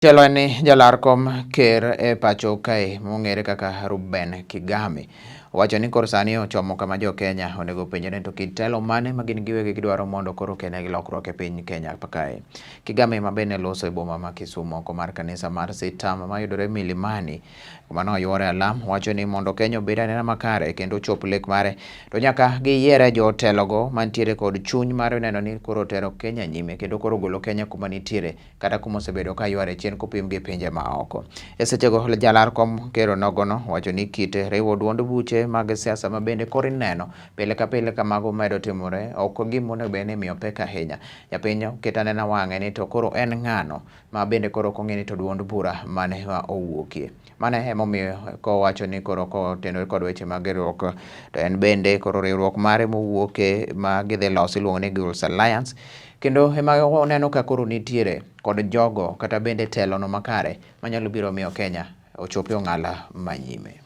Telo ni jalar kom ker e pacho kae mong'ere kaka Ruben Kigame wacho ni kor sani ochomo kama jo Kenya onego penjore to kit telo mane ma gin giwegi gidwaro mondo koro kenegi lokruok e piny Kenya kae. Kigame ma bende loso e boma ma Kisumu oko mar kanisa mar Sitam mayudore Milimani kuma noyuore alam wacho ni mondo Kenya obed anena makare kendo chop lek mare to nyaka giyiere jotelogo mantiere kod chuny mar neno ni koro tero Kenya nyime kendo koro golo Kenya kuma nitiere kata kuma osebedo ka yware chien kopim gi pinje maoko. E sechego jalar kom ker onogono wacho ni kit riwo duond buche mag siasa ma bende koro ineno pile ka pile ka mago medo timore ok gima onego bed ni miyo pek ahinya. Japiny oketo anena wang'e ni to koro en ng'ano ma bende koro ok ong'e ni to duond bura mane owuokie. Mane emomiyo kowacho ni koro kotenore kod weche mag riwruok to en bende koro riwruok mare mowuoke ma gidhi losi iluongo ni Girls Alliance kendo ema oneno ka koro nitiere kod jogo kata bende telono makare manyalo biro miyo Kenya ochope ong'ala manyime.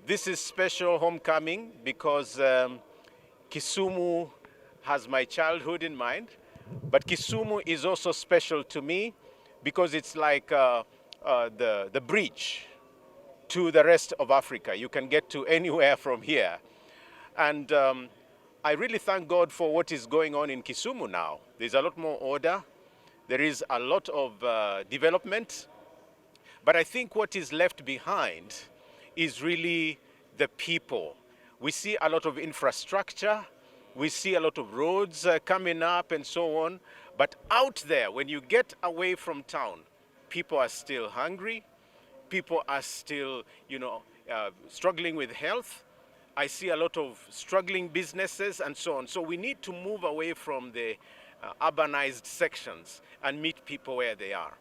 This is special homecoming because Kisumu has my childhood in mind, but Kisumu is also special to me because it's like the bridge to the rest of Africa. You can get to anywhere from here. And I really thank God for what is going on in Kisumu now. There's a lot more order. There is a lot of development. But I think what is left behind is really the people. We see a lot of infrastructure. We see a lot of roads coming up and so on. But out there, when you get away from town, people are still hungry. People are still, struggling with health. I see a lot of struggling businesses and so on. So we need to move away from the urbanized sections and meet people where they are.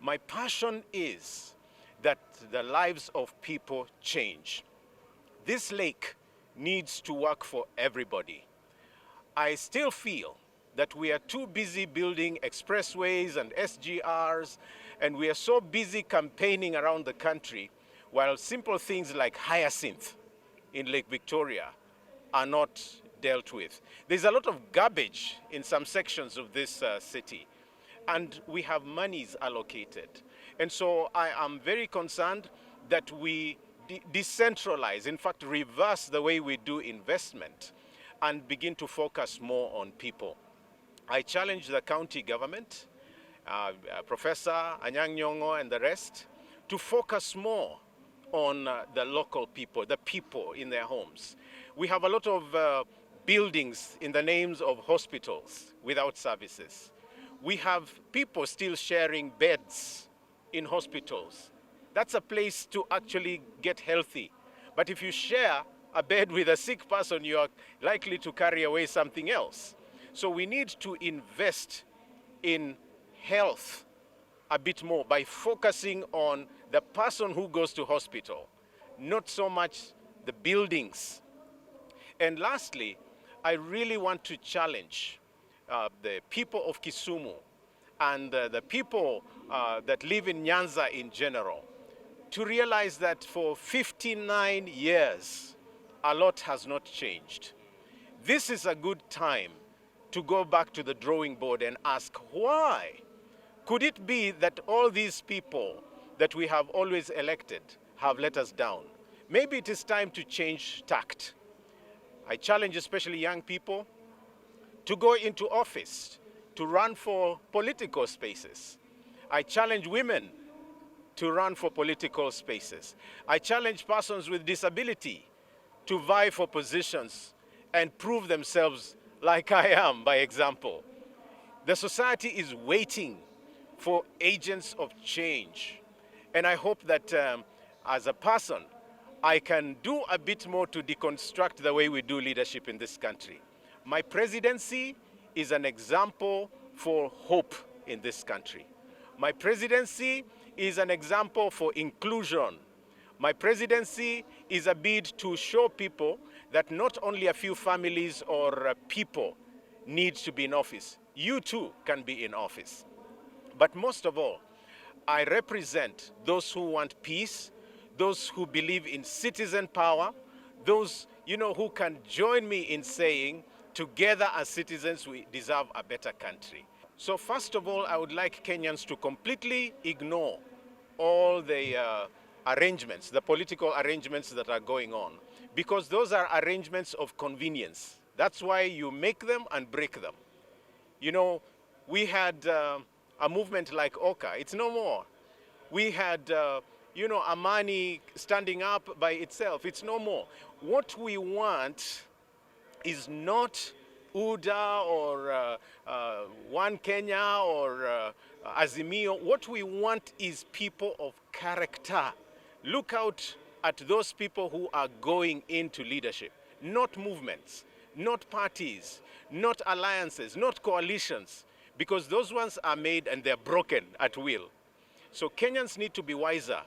My passion is that the lives of people change. This lake needs to work for everybody. I still feel that we are too busy building expressways and SGRs, and we are so busy campaigning around the country while simple things like hyacinth in Lake Victoria are not dealt with. There's a lot of garbage in some sections of this city, and we have monies allocated. And so I am very concerned that we decentralize, in fact, reverse the way we do investment and begin to focus more on people. I challenge the county government, Professor Anyang' Nyong'o and the rest, to focus more on the local people, the people in their homes. We have a lot of buildings in the names of hospitals without services. We have people still sharing beds in hospitals. That's a place to actually get healthy. But if you share a bed with a sick person, you are likely to carry away something else. So we need to invest in health a bit more by focusing on the person who goes to hospital, not so much the buildings. And lastly, I really want to challenge the people of Kisumu and the people that live in Nyanza in general to realize that for 59 years, a lot has not changed. This is a good time to go back to the drawing board and ask why. Could it be that all these people that we have always elected have let us down? Maybe it is time to change tact. I challenge especially young people to go into office, to run for political spaces. I challenge women to run for political spaces. I challenge persons with disability to vie for positions and prove themselves like I am, by example. The society is waiting for agents of change. And I hope that as a person, I can do a bit more to deconstruct the way we do leadership in this country. My presidency is an example for hope in this country. My presidency is an example for inclusion. My presidency is a bid to show people that not only a few families or people need to be in office. You too can be in office. But most of all, I represent those who want peace, those who believe in citizen power, those who can join me in saying, together as citizens, we deserve a better country. So first of all, I would like Kenyans to completely ignore all the arrangements, the political arrangements that are going on, because those are arrangements of convenience. That's why you make them and break them. You know, we had a movement like Oka. It's no more. We had, you know, Amani standing up by itself. It's no more. What we want is not UDA or One Kenya or Azimio. What we want is people of character. Look out at those people who are going into leadership, not movements, not parties, not alliances, not coalitions, because those ones are made and they're broken at will. So Kenyans need to be wiser.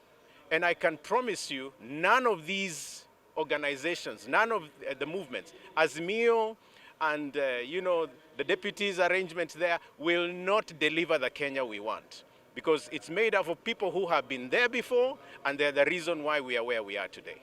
And I can promise you, none of these organizations, none of the movements, Azimio and you know, the deputies' arrangement there will not deliver the Kenya we want, because it's made up of people who have been there before, and they're the reason why we are where we are today.